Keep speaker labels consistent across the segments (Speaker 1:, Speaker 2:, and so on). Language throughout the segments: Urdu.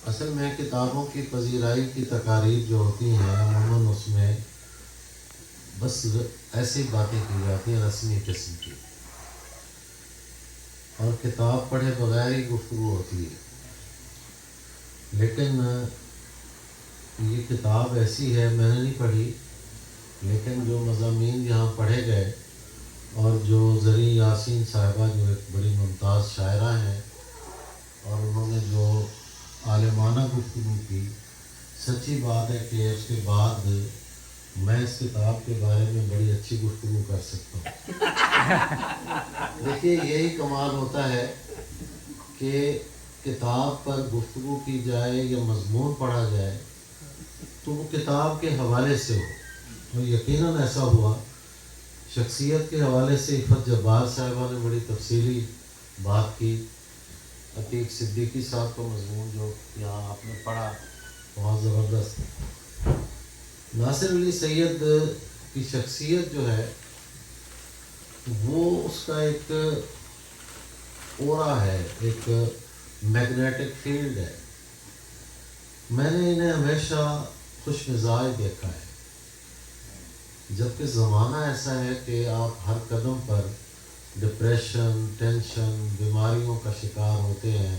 Speaker 1: اصل میں کتابوں کی پذیرائی کی تقاریب جو ہوتی ہیں عموماً اس میں بس ایسی باتیں کی جاتی ہیں رسمی قسم کی، اور کتاب پڑھے بغیر ہی گفتگو ہوتی ہے. لیکن یہ کتاب ایسی ہے، میں نے نہیں پڑھی، لیکن جو مضامین یہاں پڑھے گئے اور جو زریں یاسین صاحبہ جو ایک بڑی ممتاز شاعرہ ہیں اور انہوں نے جو عالمانہ گفتگو کی، سچی بات ہے کہ اس کے بعد میں اس کتاب کے بارے میں بڑی اچھی گفتگو کر سکتا ہوں. دیکھیے یہی کمال ہوتا ہے کہ کتاب پر گفتگو کی جائے یا مضمون پڑھا جائے تو وہ کتاب کے حوالے سے ہو، اور یقیناً ایسا ہوا. شخصیت کے حوالے سے عفت جبار صاحبہ نے بڑی تفصیلی بات کی. عتیق صدیقی صاحب کا مضمون جو یہاں آپ نے پڑھا بہت زبردست. ناصر علی سید کی شخصیت جو ہے وہ اس کا ایک اورا ہے، ایک میگنیٹک فیلڈ ہے. میں نے انہیں ہمیشہ خوش مزاج دیکھا ہے، جبکہ زمانہ ایسا ہے کہ آپ ہر قدم پر ڈپریشن، ٹینشن، بیماریوں کا شکار ہوتے ہیں،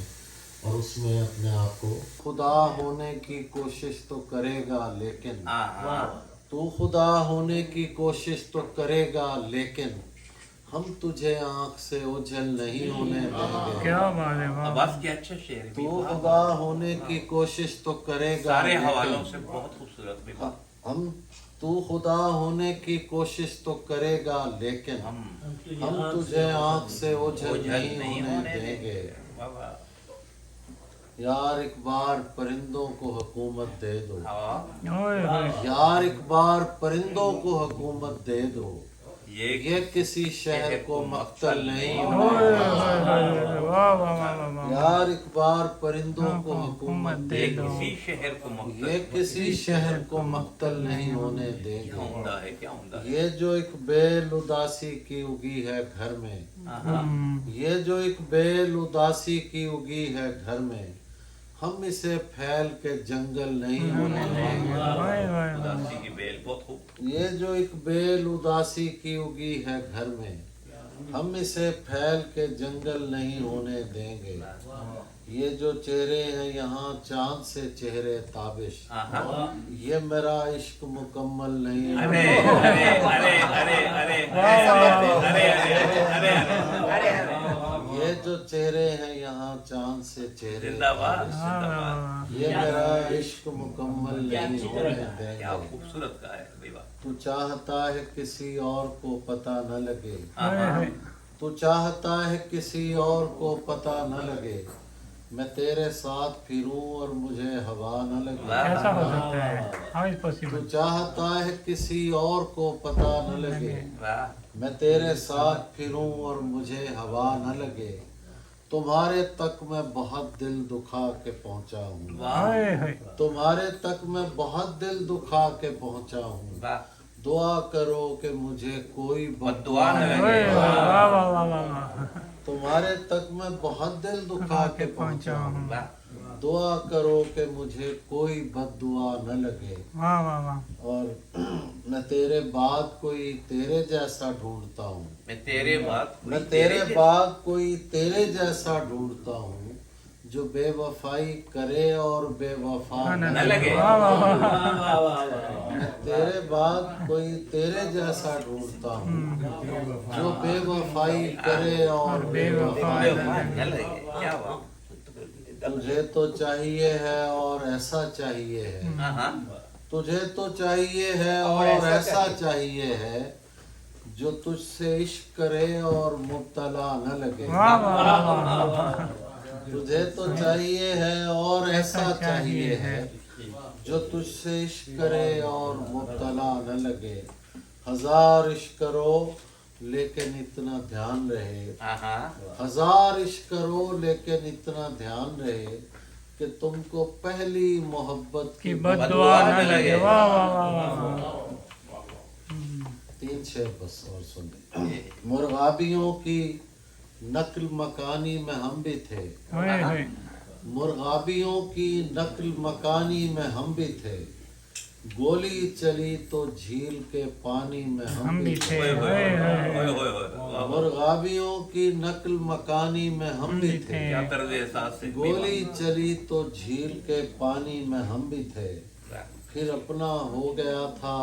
Speaker 1: اور اس میں اپنے آپ کو خدا ہونے کی کوشش تو کرے گا لیکن تو خدا ہونے کی کوشش تو کرے گا لیکن ہم تجھے آنکھ سے اوجھل نہیں ہونے دیں گے.
Speaker 2: کیا بات ہے،
Speaker 3: عباس کی اچھا شعر ہے،
Speaker 1: تو خدا ہونے کی کوشش تو کرے گا
Speaker 3: سارے
Speaker 1: لیکن
Speaker 3: حوالوں سے بہت خوبصورت بھی بات.
Speaker 1: ہم تو خدا ہونے کی کوشش تو کرے گا لیکن
Speaker 3: ہم
Speaker 1: تجھے آنکھ سے اوجھل
Speaker 3: اوجھل
Speaker 1: نہیں ہونے دیں گے.
Speaker 3: واہ واہ.
Speaker 1: یار ایک بار پرندوں کو حکومت دے دو،
Speaker 2: اوئے ہوئے،
Speaker 1: یار ایک بار پرندوں کو حکومت دے دو،
Speaker 3: یہ
Speaker 1: یہ کسی شہر کو مقتل نہیں
Speaker 2: اوئے
Speaker 1: ہونے
Speaker 2: ہوئے
Speaker 1: دے
Speaker 2: ہوئے،
Speaker 1: گا.
Speaker 2: واہ واہ واہ واہ واہ،
Speaker 1: یار ایک بار پرندوں کو حکومت دے
Speaker 3: یہ
Speaker 1: دو،
Speaker 3: کسی شہر کو مقتل.
Speaker 1: یہ کسی شہر کو مقتل نہیں ہونے دیں
Speaker 3: کیا
Speaker 1: گے.
Speaker 3: عمدہ ہے، کیا عمدہ ہے.
Speaker 1: یہ جو ایک بیل اداسی کی اگی ہے گھر میں، یہ جو ایک بیل اداسی کی اگی ہے گھر میں، ہم اسے پھیل کے جنگل نہیں ہونے دیں گے.
Speaker 2: اوئے ہوئے،
Speaker 3: اداسی کی بیل بہت خوب.
Speaker 1: یہ جو ایک بیل اداسی کی اگی ہے گھر میں، ہم اسے پھیل کے جنگل نہیں ہونے دیں گے. یہ جو چہرے ہیں یہاں چاند سے چہرے تابش، یہ میرا عشق مکمل نہیں
Speaker 3: ارے
Speaker 1: ہونے
Speaker 3: ارے ارے ارے ارے ارے ارے.
Speaker 1: یہ جو چہرے ہیں یہاں چاند سے چہرے
Speaker 3: زندہ باد،
Speaker 1: تابش،
Speaker 3: زندہ باد.
Speaker 1: یہ میرا عشق مکمل نہیں ہونے دیں
Speaker 3: کیا
Speaker 1: گے.
Speaker 3: خوبصورت کا ہے بھائی بات.
Speaker 1: تو چاہتا ہے کسی اور کو پتہ نہ لگے،
Speaker 2: اوئے ہوئے،
Speaker 1: تو چاہتا ہے کسی اور کو پتہ نہ لگے، میں تیرے ساتھ پھروں اور مجھے ہوا نہ لگے.
Speaker 2: ایسا ہو سکتا ہے، ہاؤ از
Speaker 1: تو
Speaker 2: پاسبل.
Speaker 1: چاہتا ہے کسی اور کو پتہ نہ لگے،
Speaker 3: واہ.
Speaker 1: میں تیرے ساتھ پھروں اور مجھے ہوا نہ لگے. تمہارے تک میں بہت دل دکھا کے پہنچا ہوں،
Speaker 2: اوئے ہوئے،
Speaker 1: تمہارے تک میں بہت دل دکھا کے پہنچا ہوں.
Speaker 3: واہ.
Speaker 1: دعا کرو کہ مجھے کوئی
Speaker 3: بد دعا نہ
Speaker 2: اوئے
Speaker 3: لگے.
Speaker 2: ہوئے، واہ واہ واہ واہ واہ،
Speaker 1: تمہارے تک میں بہت دل دکھا کے پہنچا ہوں.
Speaker 3: واہ.
Speaker 1: دعا کرو کہ مجھے کوئی بد دعا نہ لگے.
Speaker 2: واہ واہ واہ،
Speaker 1: اور میں تیرے بعد کوئی تیرے جیسا ڈھونڈتا ہوں،
Speaker 3: میں تیرے بعد
Speaker 1: میں تیرے بعد کوئی تیرے جیسا ڈھونڈتا ہوں، جو بے وفائی کرے اور بے وفا
Speaker 3: نہ لگے.
Speaker 2: واہ واہ واہ،
Speaker 1: میں تیرے بعد کوئی تیرے جیسا ڈھونڈتا ہوں، جو بے وفائی کرے اور بے وفا
Speaker 3: نہ لگے. کیا بات.
Speaker 1: تجھے تو چاہیے ہے اور ایسا چاہیے ہے،
Speaker 3: ہاں.
Speaker 1: تجھے تو چاہیے ہے اور ایسا چاہیے ہے، جو تجھ سے عشق کرے اور مبتلا نہ لگے.
Speaker 2: واہ واہ واہ واہ،
Speaker 1: تجھے تو چاہیے ہے اور ایسا چاہیے ہے، جو تجھ سے عشق کرے اور مبتلا نہ لگے. ہزار عشق کرو لیکن اتنا دھیان رہے، ہزار عشق کرو لیکن اتنا دھیان رہے کہ تم کو پہلی محبت
Speaker 2: کی بد دعا نہ لگے. واہ واہ واہ واہ،
Speaker 1: 3 شعر بس اور سن لیں. مرغابیوں کی نقل مکانی میں ہم بھی تھے،
Speaker 2: اوئے ہوئے،
Speaker 1: مرغابیوں کی نقل مکانی میں ہم بھی تھے، گولی چلی تو جھیل کے پانی میں ہم بھی تھے، مرغابیوں کی نقل مکانی میں ہم بھی تھے،
Speaker 3: کیا طرز احساس سے
Speaker 1: گولی چلی تو جھیل کے پانی میں ہم بھی تھے، پھر اپنا ہو گیا تھا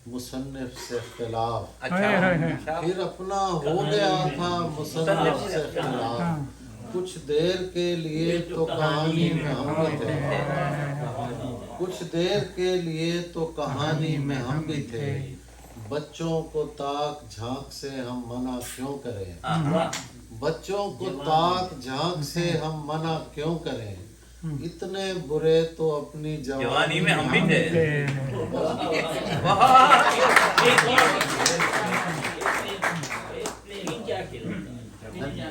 Speaker 1: مصنف سے اختلاف، پھر اپنا ہو گیا تھا مصنف سے اختلاف، کچھ دیر کے لیے تو کہانی میں ہم بھی تھے، کچھ دیر کے لیے تو کہانی میں ہم بھی تھے، بچوں کو تاک جھانک سے ہم منع کیوں کریں، بچوں کو تاک جھانک سے ہم منع کیوں کریں، اتنے برے تو اپنی
Speaker 3: جوانی میں ہم بھی تھے۔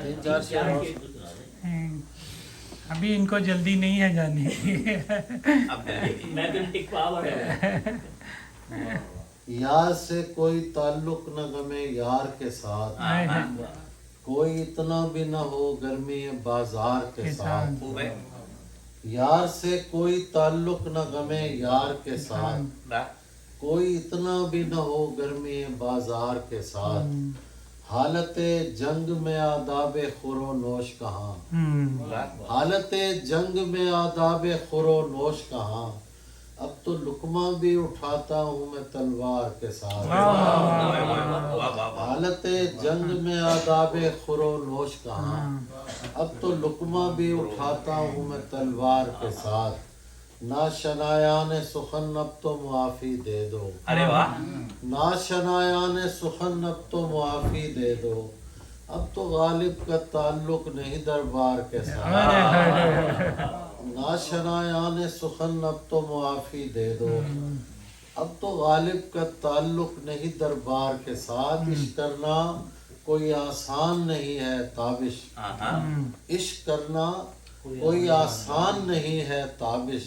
Speaker 1: تین چار شعر اور
Speaker 2: ابھی ان کو جلدی نہیں ہے جانے کی۔
Speaker 1: یار سے کوئی تعلق نہ غمے یار کے ساتھ، کوئی اتنا بھی نہ ہو گرمی بازار کے ساتھ، یار سے کوئی تعلق نہ غمے یار کے ساتھ، کوئی اتنا بھی نہ ہو گرمی بازار کے ساتھ، حالت جنگ میں آداب خور و نوش کہاں، حالت جنگ میں آداب خور و نوش کہاں، اب تو لقمہ بھی اٹھاتا ہوں میں تلوار کے ساتھ، حالت جنگ میں آداب خور و نوش کہاں، اب تو لقمہ بھی اٹھاتا ہوں میں تلوار کے ساتھ، ناشنایان سخن اب تو معافی دے دو،
Speaker 3: ارے واہ،
Speaker 1: ناشنایان سخن اب تو معافی دے دو، اب تو غالب کا تعلق نہیں دربار کے ساتھ، ناشنایان سخن اب تو معافی دے دو، اب تو غالب کا تعلق نہیں دربار کے ساتھ، عشق کرنا کوئی آسان نہیں ہے تابش، عشق کرنا کوئی آسان نہیں ہے تابش،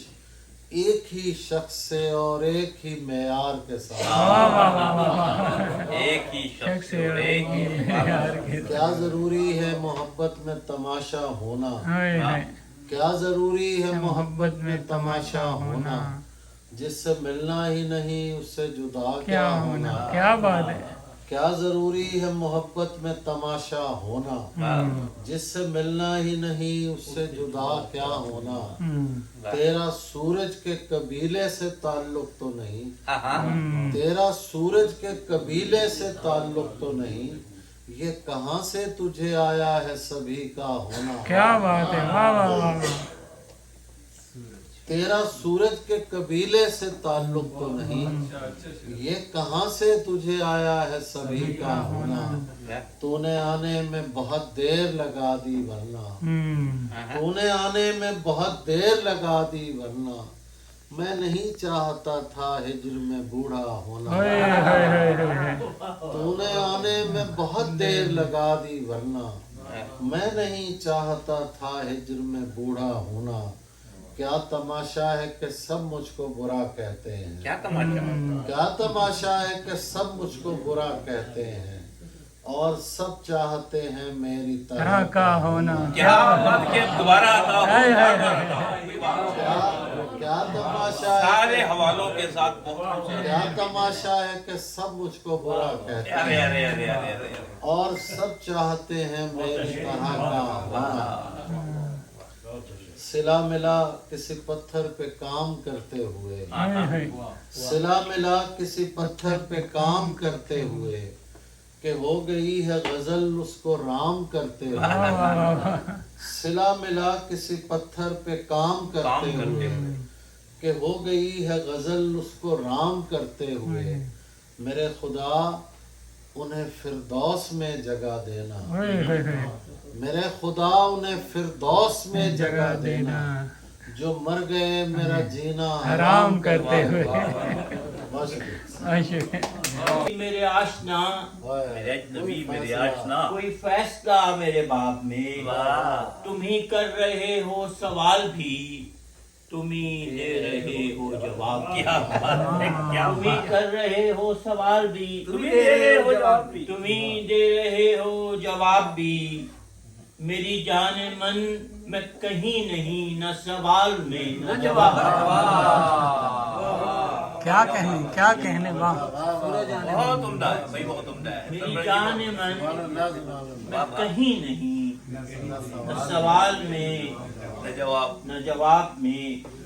Speaker 1: ایک ہی شخص سے اور ایک ہی معیار کے ساتھ،
Speaker 3: ایک ہی شخص اور ایک ہی معیار کے
Speaker 1: کیا ضروری ہے محبت میں تماشا ہونا، کیا ضروری ہے محبت میں تماشا ہونا، جس سے ملنا ہی نہیں اس سے جدا کیا ہونا،
Speaker 2: کیا بات ہے،
Speaker 1: کیا ضروری ہے محبت میں تماشا ہونا، جس سے ملنا ہی نہیں اس سے جدا کیا ہونا، تیرا سورج کے قبیلے سے تعلق تو نہیں، تیرا سورج کے قبیلے سے تعلق تو نہیں، یہ کہاں سے تجھے آیا ہے سبھی کا ہونا،
Speaker 2: کیا بات ہے، واہ واہ واہ،
Speaker 1: تیرا سورج کے قبیلے سے تعلق تو نہیں، یہ کہاں سے تجھے آیا ہے سبھی کا ہونا، تو نے آنے میں بہت دیر لگا دی ورنہ، تو نے آنے میں بہت دیر لگا دی ورنہ، میں نہیں چاہتا تھا ہجر میں بوڑھا ہونا، تو نے آنے میں بہت دیر لگا دی ورنہ، میں نہیں چاہتا تھا ہجر میں بوڑھا ہونا، کیا تماشا ہے کہ سب مجھ کو برا کہتے ہیں،
Speaker 3: کیا تماشا،
Speaker 1: کیا تماشا ہے کہ سب مجھ کو برا کہتے ہیں، اور سب چاہتے ہیں میری طرح کا ہونا،
Speaker 3: کیا بات کہ دوبارہ آتا
Speaker 1: کیا تماشا ہے،
Speaker 3: سارے حوالوں کے ساتھ
Speaker 1: کیا تماشا ہے کہ سب مجھ کو برا کہتے
Speaker 3: ارے
Speaker 1: ہیں،
Speaker 3: ارے ارے ارے
Speaker 1: اور سب چاہتے ہیں میری طرح کا ہونا، سلا ملا کسی پتھر پہ کام کرتے ہوئے، سلا ملا کسی پتھر پہ کام کرتے ہوئے، کہ ہو گئی ہے غزل اس کو رام کرتے ہوئے، سلا ملا کسی پتھر پہ کام کرتے ہوئے، کہ ہو گئی ہے غزل اس کو رام کرتے ہوئے، میرے خدا انہیں فردوس میں جگہ دینا، میرے خدا انہیں فردوس میں جگہ دینا، جو مر گئے میرا جینا حرام کرتے ہوئے،
Speaker 4: میرے آشنا،
Speaker 3: میرے اجنبی میرے آشنا،
Speaker 4: کوئی فیصلہ میرے باب میں، تم ہی کر رہے ہو سوال بھی، تم ہی دے رہے ہو جواب،
Speaker 3: کیا بات ہے، کیا
Speaker 4: تم ہی کر رہے ہو سوال بھی،
Speaker 3: تم ہی دے رہے ہو جواب بھی،
Speaker 4: تم ہی دے رہے ہو جواب بھی، میری جان من میں کہیں نہیں، نہ سوال میں نہ جواب میں۔
Speaker 2: کیا کہنے واہ
Speaker 3: بہت عمدہ ہے بھائی، بہت عمدہ ہے۔
Speaker 4: میری جان من میں کہیں نہیں، نہ سوال میں
Speaker 3: جواب
Speaker 4: نہ جواب میں۔